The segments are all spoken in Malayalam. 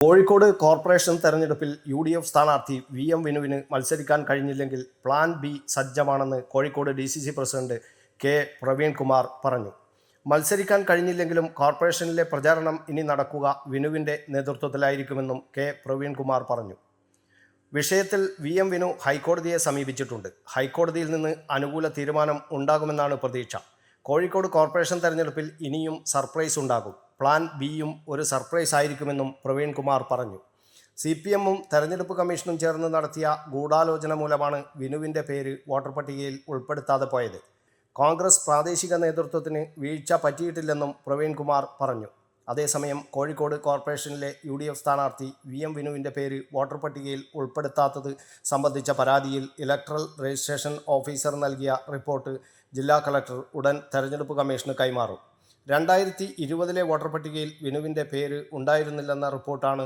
കോഴിക്കോട് കോർപ്പറേഷൻ തെരഞ്ഞെടുപ്പിൽ UDF സ്ഥാനാർത്ഥി VM വിനുവിന് മത്സരിക്കാൻ കഴിഞ്ഞില്ലെങ്കിൽ പ്ലാൻ ബി സജ്ജമാണെന്ന് Kozhikode DCC president K Praveenkumar പറഞ്ഞു. മത്സരിക്കാൻ കഴിഞ്ഞില്ലെങ്കിലും കോർപ്പറേഷനിലെ പ്രചാരണം ഇനി നടക്കുക വിനുവിൻ്റെ നേതൃത്വത്തിലായിരിക്കുമെന്നും K പ്രവീൺകുമാർ പറഞ്ഞു. വിഷയത്തിൽ VM വിനു ഹൈക്കോടതിയെ സമീപിച്ചിട്ടുണ്ട്. ഹൈക്കോടതിയിൽ നിന്ന് അനുകൂല തീരുമാനം ഉണ്ടാകുമെന്നാണ് പ്രതീക്ഷ. കോഴിക്കോട് കോർപ്പറേഷൻ തെരഞ്ഞെടുപ്പിൽ ഇനിയും സർപ്രൈസ് ഉണ്ടാകും. പ്ലാൻ ബിയും ഒരു സർപ്രൈസ് ആയിരിക്കുമെന്നും പ്രവീൺകുമാർ പറഞ്ഞു. CPM-ഉം തെരഞ്ഞെടുപ്പ് കമ്മീഷനും ചേർന്ന് നടത്തിയ ഗൂഢാലോചന മൂലമാണ് വിനുവിൻ്റെ പേര് വോട്ടർ പട്ടികയിൽ ഉൾപ്പെടുത്താതെ പോയത്. കോൺഗ്രസ് പ്രാദേശിക നേതൃത്വത്തിന് വീഴ്ച പറ്റിയിട്ടില്ലെന്നും പ്രവീൺകുമാർ പറഞ്ഞു. അതേസമയം കോഴിക്കോട് കോർപ്പറേഷനിലെ UDF സ്ഥാനാർത്ഥി VM വിനുവിൻ്റെ പേര് വോട്ടർ പട്ടികയിൽ ഉൾപ്പെടുത്താത്തത് സംബന്ധിച്ച പരാതിയിൽ ഇലക്ട്രൽ രജിസ്ട്രേഷൻ ഓഫീസർ നൽകിയ റിപ്പോർട്ട് ജില്ലാ കളക്ടർ ഉടൻ തെരഞ്ഞെടുപ്പ് കമ്മീഷന് കൈമാറും. 2020 വോട്ടർ പട്ടികയിൽ വിനുവിൻ്റെ പേര് ഉണ്ടായിരുന്നില്ലെന്ന റിപ്പോർട്ടാണ്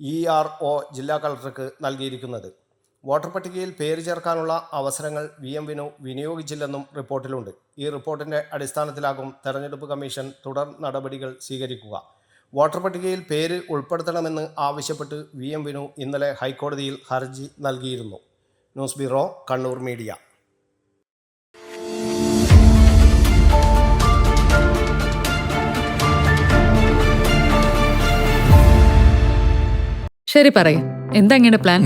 ERO ജില്ലാ കളക്ടർക്ക് നൽകിയിരിക്കുന്നത്. വോട്ടർ പട്ടികയിൽ പേര് ചേർക്കാനുള്ള അവസരങ്ങൾ VM വിനു വിനിയോഗിച്ചില്ലെന്നും റിപ്പോർട്ടിലുണ്ട്. ഈ റിപ്പോർട്ടിൻ്റെ അടിസ്ഥാനത്തിലാകും തെരഞ്ഞെടുപ്പ് കമ്മീഷൻ തുടർ നടപടികൾ സ്വീകരിക്കുക. വോട്ടർ പട്ടികയിൽ പേര് ഉൾപ്പെടുത്തണമെന്ന് ആവശ്യപ്പെട്ട് VM വിനു ഇന്നലെ ഹൈക്കോടതിയിൽ ഹർജി നൽകിയിരുന്നു. News bureau, Kannur media. ശരി, പറയും എന്തെങ്ങനെ പ്ലാൻ?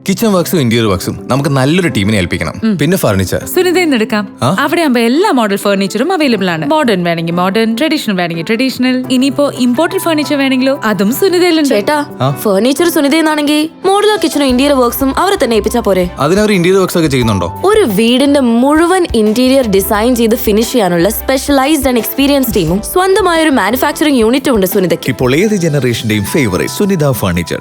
കിച്ചൺ വർക്സും ഇന്റീരിയർ വർക്സും നമുക്ക് നല്ലൊരു ടീമിനെ ഏൽപ്പിക്കണം. പിന്നെ ഫർണിച്ചർ സുനിതയിൽ എടുക്കാം. അവിടെ ആകുമ്പോ എല്ലാ മോഡൽ ഫർണിച്ചറും അവൈലബിൾ ആണ്. മോഡേൺ വേണമെങ്കിൽ മോഡേൺ, ട്രഡീഷണൽ വേണമെങ്കിൽ ട്രഡീഷണൽ. ഇനിയിപ്പോ ഇമ്പോർട്ടഡ് ഫർണിച്ചർ വേണമെങ്കിലോ അതും സുനിതയിലുണ്ട്. ചേട്ടാ, ഫർണിച്ചർ സുനിതയെന്നാണെങ്കിൽ മോഡുലർ കിച്ചണും ഇന്റീരിയർ വർക്സും അവരെ തന്നെ ഏൽപ്പിച്ചാ പോരെ? അതിനവർ ഇന്റീരിയർ വർക്സ് ഒക്കെ ചെയ്യുന്നുണ്ടോ? ഒരു വീടിന്റെ മുഴുവൻ ഇന്റീരിയർ ഡിസൈൻ ചെയ്ത് ഫിനിഷ് ചെയ്യാനുള്ള സ്പെഷ്യലൈസ്ഡ് ആൻഡ് എക്സ്പീരിയൻസ് ടീമും സ്വന്തമായ ഒരു മാനുഫാക്ചറിംഗ് യൂണിറ്റും ഉണ്ട് സുനിതയ്ക്ക്. ഇപ്പോൾ ഏത് ജനറേഷന്റെയും ഫേവറേറ്റ് സുനിത ഫർണിച്ചർ